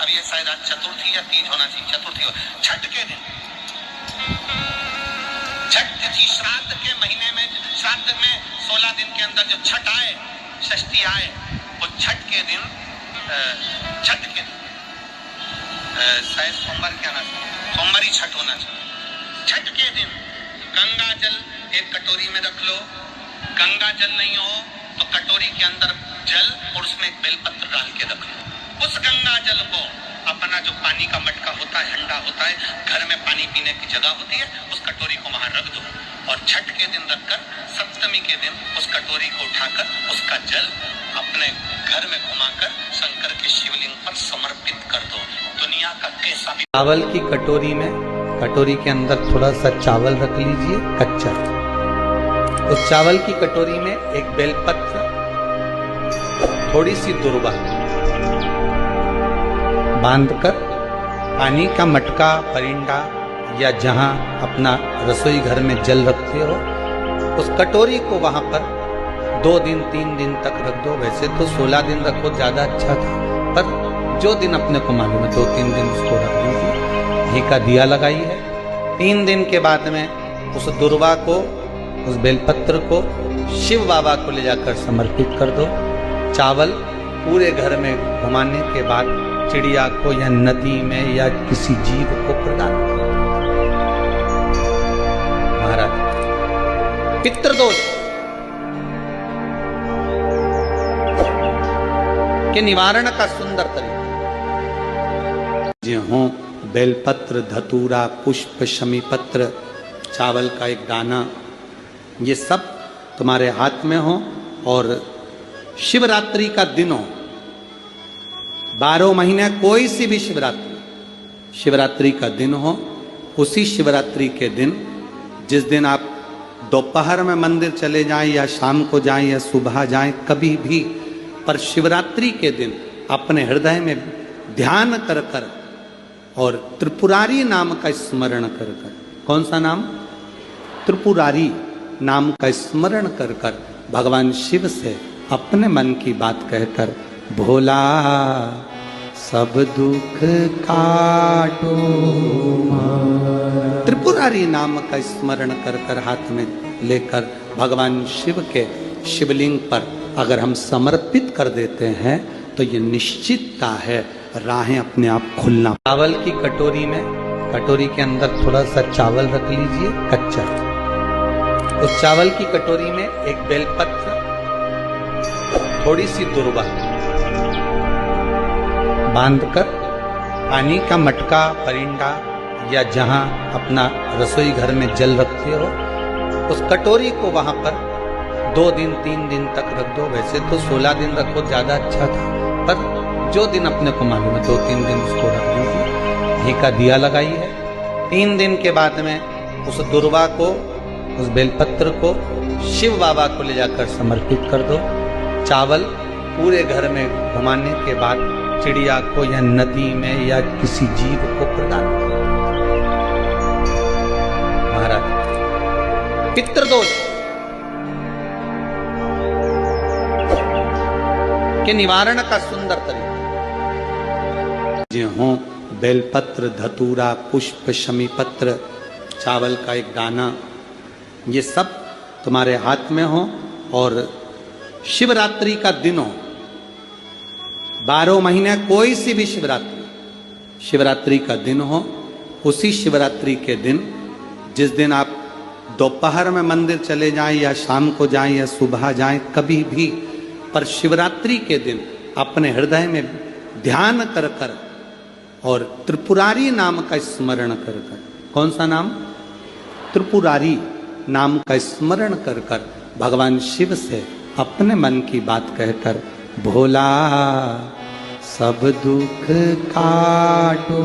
अब ये शायद आज चतुर्थी या तीज होना चाहिए, चतुर्थी हो, छठ के दिन, छठ तिथि श्राद्ध के महीने में, श्राद्ध में 16 दिन के अंदर जो छठ आए, षष्ठी आए, वो छठ के दिन, छठ के दिन शायद सोमवार क्या ना, सोमवार ही छठ होना चाहिए। छठ के दिन गंगा जल एक कटोरी में रख लो, गंगा जल नहीं हो तो कटोरी के अंदर जल और उसमें एक बेलपत्र डाल के रख लो। उस गंगा जल को अपना जो पानी का मटका होता है, हंडा होता है, घर में पानी पीने की जगह होती है, उस कटोरी को वहां रख दो और छठ के दिन रखकर सप्तमी के दिन उस कटोरी को उठाकर उसका जल अपने घर में घुमाकर शंकर के शिवलिंग पर समर्पित कर दो। दुनिया का कैसा भी चावल की कटोरी में, कटोरी के अंदर थोड़ा सा चावल रख लीजिए कच्चा। उस चावल की कटोरी में एक बेलपत्र, थोड़ी सी दुर्वा बांधकर पानी का मटका, परिंदा या जहां अपना रसोई घर में जल रखते हो, उस कटोरी को वहां पर 2 दिन 3 दिन तक रख दो। वैसे तो 16 दिन रखो ज्यादा अच्छा था, पर जो दिन अपने को मालूम है 2-3 दिन उसको रख दीजिए। घी का दिया लगाइए। 3 दिन के बाद में उस दुर्वा को, उस बेलपत्र को शिव बाबा को ले जाकर समर्पित कर दो। चावल पूरे घर में घुमाने के बाद चिड़िया को या नदी में या किसी जीव को प्रदान करो। महाराज, पितृदोष के निवारण का सुंदर तरीका हो, बेलपत्र, धतूरा, पुष्प, शमी पत्र, चावल का एक दाना, ये सब तुम्हारे हाथ में हो और शिवरात्रि का दिन हो। 12 महीने कोई सी भी शिवरात्रि का दिन हो, उसी शिवरात्रि के दिन, जिस दिन आप दोपहर में मंदिर चले जाएं या शाम को जाएं या सुबह जाएं, कभी भी, पर शिवरात्रि के दिन अपने हृदय में ध्यान कर कर और त्रिपुरारी नाम का स्मरण कर कर, कौन सा नाम? त्रिपुरारी नाम का स्मरण कर कर भगवान शिव से अपने मन की बात कहकर, भोला सब दुख काटो, त्रिपुरारी नाम का स्मरण कर कर हाथ में लेकर भगवान शिव के शिवलिंग पर अगर हम समर्पित कर देते हैं तो ये निश्चितता है राहें अपने आप खुलना। चावल की कटोरी में, कटोरी के अंदर थोड़ा सा चावल रख लीजिए कच्चा। उस चावल की कटोरी में एक बेलपत्र, थोड़ी सी दुर्वा बांधकर पानी का मटका, परिंदा या जहां अपना रसोई घर में जल रखते हो, उस कटोरी को वहां पर 2 दिन 3 दिन तक रख दो। वैसे तो 16 दिन रखो ज्यादा अच्छा था, पर जो दिन अपने को मालूम है 2-3 दिन उसको रख दीजिए। घी का दिया लगाइए। 3 दिन के बाद में उस दुर्वा को, उस बेलपत्र को शिव बाबा को ले जाकर समर्पित कर दो। चावल पूरे घर में घुमाने के बाद चिड़िया को या नदी में या किसी जीव को प्रदान करो। महाराज, पितृदोष के निवारण का सुंदर तरीका हो, बेलपत्र, धतूरा, पुष्प, शमी पत्र, चावल का एक दाना, ये सब तुम्हारे हाथ में हो और शिवरात्रि का दिन हो। 12 महीने कोई सी भी शिवरात्रि का दिन हो, उसी शिवरात्रि के दिन, जिस दिन आप दोपहर में मंदिर चले जाएं या शाम को जाएं या सुबह जाएं, कभी भी, पर शिवरात्रि के दिन अपने हृदय में ध्यान कर कर और त्रिपुरारी नाम का स्मरण कर कर, कौन सा नाम? त्रिपुरारी नाम का स्मरण कर कर भगवान शिव से अपने मन की बात कहकर, भोला सब दुख काटो,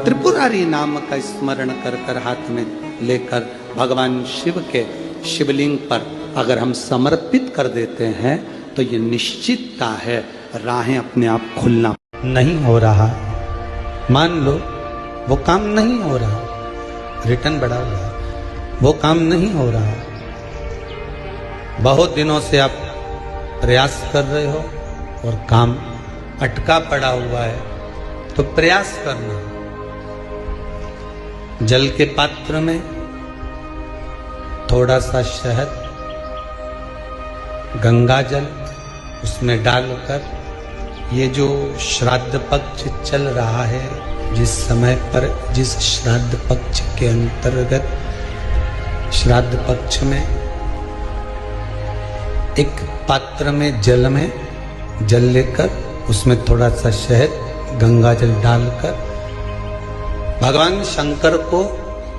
त्रिपुरारी नाम का स्मरण कर कर हाथ में लेकर भगवान शिव के शिवलिंग पर अगर हम समर्पित कर देते हैं तो ये निश्चितता है राहें अपने आप खुलना। नहीं हो रहा, मान लो वो काम नहीं हो रहा, रिटर्न बढ़ा हुआ, वो काम नहीं हो रहा, बहुत दिनों से आप प्रयास कर रहे हो और काम अटका पड़ा हुआ है तो प्रयास करना, जल के पात्र में थोड़ा सा शहद, गंगा जल उसमें डालकर, ये जो श्राद्ध पक्ष चल रहा है, जिस समय पर जिस श्राद्ध पक्ष के अंतर्गत श्राद्ध पक्ष में एक पात्र में जल लेकर उसमें थोड़ा सा शहद, गंगा जल डालकर भगवान शंकर को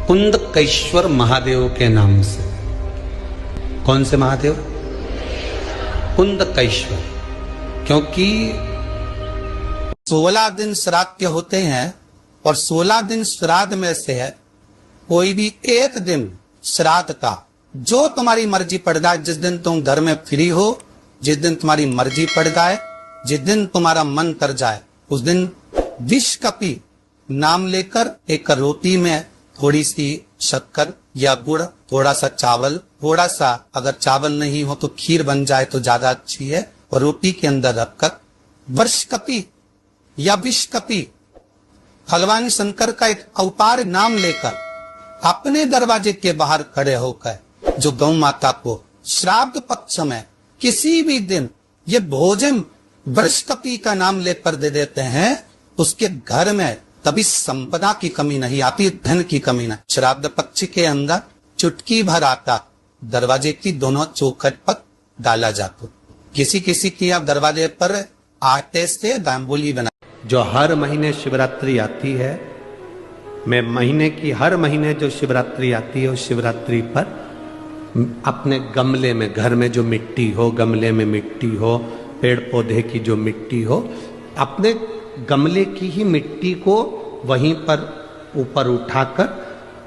कुंदकेश्वर महादेव के नाम से, कौन से महादेव? कुंदकेश्वर, क्योंकि 16 दिन श्राद्ध के होते हैं और 16 दिन श्राद्ध में से है कोई भी एक दिन श्राद्ध का जो तुम्हारी मर्जी पड़ जाए, जिस दिन तुम घर में फ्री हो, जिस दिन तुम्हारी मर्जी पड़ जाए, जिस दिन तुम्हारा मन कर जाए, उस दिन विष कपि नाम लेकर एक रोटी में थोड़ी सी शक्कर या गुड़, थोड़ा सा चावल, थोड़ा सा अगर चावल नहीं हो तो खीर बन जाए तो ज्यादा अच्छी है, और रोटी के अंदर रखकर वर्ष कपि या विष कपि भगवान शंकर का एक अवतार नाम लेकर अपने दरवाजे के बाहर खड़े होकर जो गौ माता को श्राद्ध पक्ष में किसी भी दिन ये भोजन वर्ष कपि का नाम लेकर दे देते हैं, उसके घर में तभी संपदा की कमी नहीं आती, धन की कमी नहीं। श्राद्ध पक्ष के अंदर चुटकी भर आटा दरवाजे की दोनों चौखट पर डाला जाता, किसी किसी की अब दरवाजे पर आटे से दाम्बुली बना। जो हर महीने शिवरात्रि आती है, मैं महीने की हर महीने जो शिवरात्रि आती है उस शिवरात्रि पर अपने गमले में, घर में जो मिट्टी हो, गमले में मिट्टी हो, पेड़ पौधे की जो मिट्टी हो, अपने गमले की ही मिट्टी को वहीं पर ऊपर उठाकर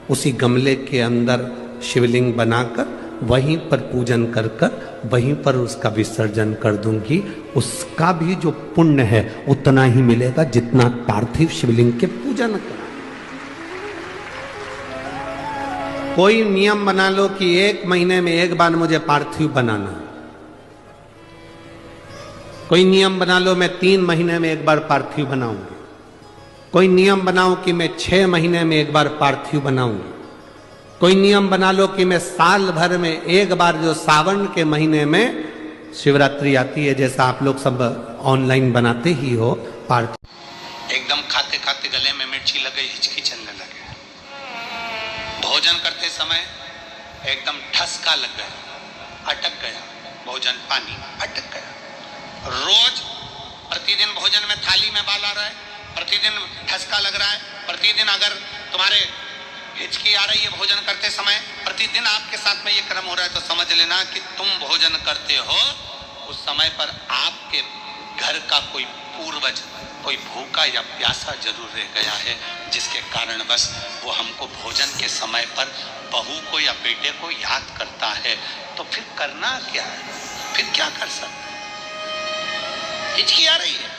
उसी गमले के अंदर शिवलिंग बनाकर वहीं पर पूजन कर कर वहीं पर उसका विसर्जन कर दूंगी। उसका भी जो पुण्य है उतना ही मिलेगा जितना पार्थिव शिवलिंग के पूजन का। कोई नियम बना लो कि 1 महीने में एक बार मुझे पार्थिव बनाना, कोई नियम बना लो मैं 3 महीने में एक बार पार्थिव बनाऊंगी, कोई नियम बनाओ कि मैं 6 महीने में एक बार पार्थिव बनाऊंगी, कोई नियम बना लो कि मैं साल भर में एक बार, जो सावन के महीने में शिवरात्रि आती है, जैसा आप लोग सब ऑनलाइन बनाते ही हो पार्थिव। एकदम खाते खाते गले में मिर्ची लग गई, हिचकी चलने लगे, भोजन करते समय एकदम ठसका लग गया, अटक गया भोजन, पानी अटक गया। रोज प्रतिदिन भोजन में थाली में बाल आ रहा है, प्रतिदिन ठसका लग रहा है, प्रतिदिन अगर तुम्हारे हिचकी आ रही है भोजन करते समय, प्रतिदिन आपके साथ में ये क्रम हो रहा है, तो समझ लेना कि तुम भोजन करते हो उस समय पर आपके घर का कोई पूर्वज, कोई भूखा या प्यासा जरूर रह गया है, जिसके कारण बस वो हमको भोजन के समय पर बहू को या बेटे को याद करता है। तो फिर करना क्या है, फिर क्या कर सकते? हिचकी आ रही है,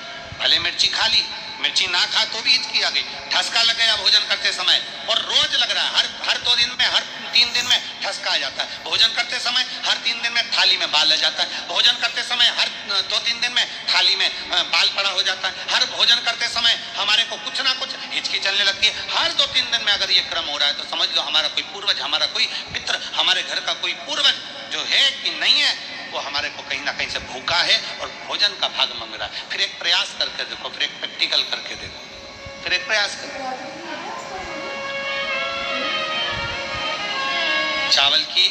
भले मिर्ची खा ली, मिर्ची ना खा तो भी हिचकी आ गई, ठसका लग गया भोजन करते समय, और रोज लग रहा है, हर 2 दिन में, हर 3 दिन में ठसका आ जाता है। भोजन करते समय हर 3 दिन में थाली में बाल आ जाता है, भोजन करते समय हर 2-3 दिन में थाली में बाल पड़ा हो जाता है, हर भोजन करते समय हमारे को कुछ ना कुछ हिचकी चलने लगती है। हर 2-3 दिन में अगर ये क्रम हो रहा है तो समझ लो हमारा कोई पूर्वज, हमारा कोई पितृ, हमारे घर का कोई पूर्वज जो है कि नहीं है, वो हमारे को कहीं ना कहीं से भूखा है और भोजन का भाग मांग रहा है। फिर एक प्रयास करके देखो, फिर एक प्रैक्टिकल करके देखो, फिर एक प्रयास करो। चावल की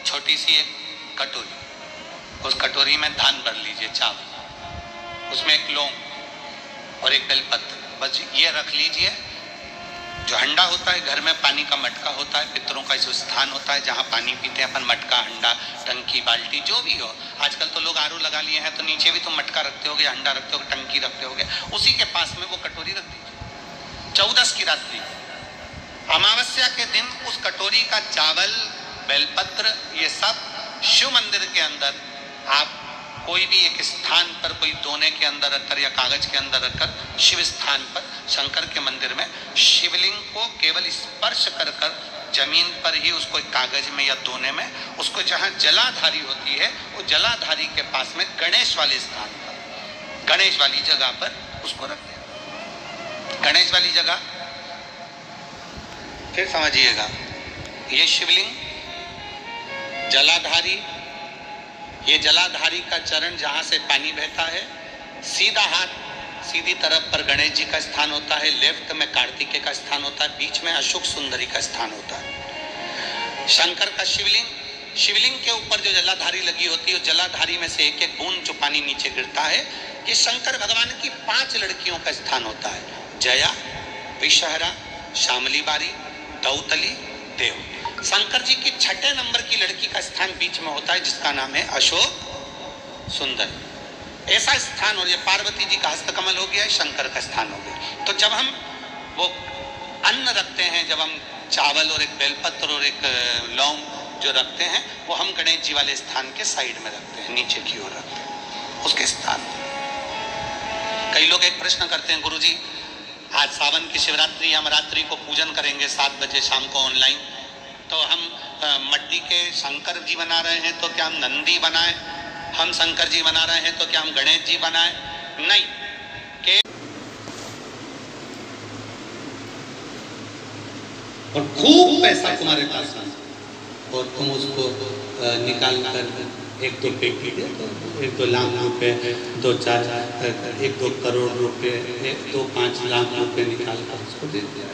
छोटी सी एक कटोरी, उस कटोरी में धान भर लीजिए चावल, उसमें एक लौंग और एक बेलपत्र, बस ये रख लीजिए। जो हंडा होता है, घर में पानी का मटका होता है, पितरों का जो स्थान होता है जहाँ पानी पीते हैं अपन, मटका, हंडा, टंकी, बाल्टी, जो भी हो। आजकल तो लोग आरओ लगा लिए हैं तो नीचे भी तुम मटका रखते होगे, हंडा रखते होगे, टंकी रखते होगे, उसी के पास में वो कटोरी रख दीजिए। 14 की रात्रि, अमावस्या के दिन उस कटोरी का चावल, बेलपत्र, ये सब शिव मंदिर के अंदर आप कोई भी एक स्थान पर, कोई दोने के अंदर रखकर या कागज के अंदर रखकर, शिव स्थान पर, शंकर के मंदिर में शिवलिंग को केवल स्पर्श कर कर जमीन पर ही उसको कागज में या दोने में, उसको जहां जलाधारी होती है वो जलाधारी के पास में गणेश वाले स्थान पर, गणेश वाली जगह पर उसको रख दिया। गणेश वाली जगह फिर समझिएगा, ये शिवलिंग, जलाधारी, ये जलाधारी का चरण जहां से पानी बहता है, सीधा हाथ सीधी तरफ पर गणेश जी का स्थान होता है, लेफ्ट में कार्तिकेय का स्थान होता है, बीच में अशोक सुंदरी का स्थान होता है। शंकर का शिवलिंग, शिवलिंग के ऊपर जो जलाधारी लगी होती है, जलाधारी में से एक एक बूंद जो पानी नीचे गिरता है, कि शंकर भगवान की 5 लड़कियों का स्थान होता है, जया, विषहरा, शामली बारी, दौतली, देव। शंकर जी की 6 नंबर की लड़की का स्थान बीच में होता है, जिसका नाम है अशोक सुंदर। ऐसा स्थान, और ये पार्वती जी का हस्तकमल हो गया, शंकर का स्थान हो गया। तो जब हम वो अन्न रखते हैं, जब हम चावल और एक बेलपत्र और एक लौंग जो रखते हैं, वो हम गणेश जी वाले स्थान के साइड में रखते हैं, नीचे की ओर रखते हैं उसके स्थान। कई लोग एक प्रश्न करते हैं, गुरुजी आज सावन की शिवरात्रि, हम रात्रि को पूजन करेंगे 7 बजे शाम को ऑनलाइन, तो हम मट्टी के शंकर जी बना रहे हैं, तो क्या हम नंदी बनाएं? हम शंकर जी बना रहे हैं तो क्या हम गणेश जी बनाएं? नहीं, के और खूब पैसा तुम्हारे पास है और तुम उसको निकाल कर 1-2 पेटी दे दो, 1-2 लाख रुपए, 2-4, 1-2 करोड़ रुपए, 1-2-5 लाख रुपए निकाल कर उसको दे दिया,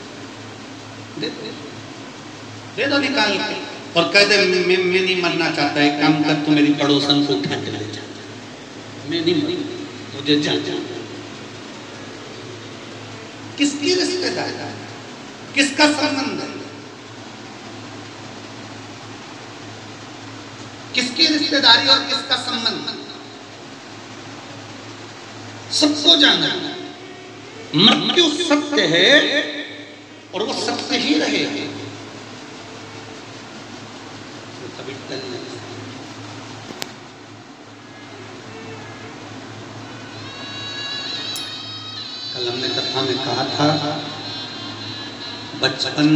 दे दो निकाल के, और कह दे मैं नहीं मरना चाहता, एक काम कर तू मेरी पड़ोसन को उठा के ले जा, मैं नहीं मरना, मुझे जा। किसकी रिश्तेदारी है, किसका संबंध है, किसकी रिश्तेदारी और किसका संबंध, सबको जानना। मृत्यु सत्य है और वो सत्य ही रहेगा, कभी टल नहीं। कल हमने कथा में कहा था, बचपन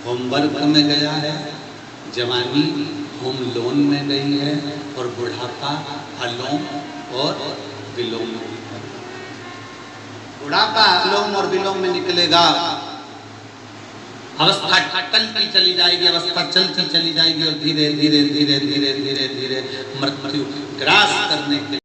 होमवर्क में गया है, जवानी होम लोन में गई है, और बुढ़ापा अलोम और विलोम में। बुढ़ापा अलोम और विलोम में निकलेगा, अवस्था टलती चली जाएगी, अवस्था चलती चली जाएगी, और धीरे धीरे धीरे धीरे धीरे धीरे मृत्यु ग्रास करने के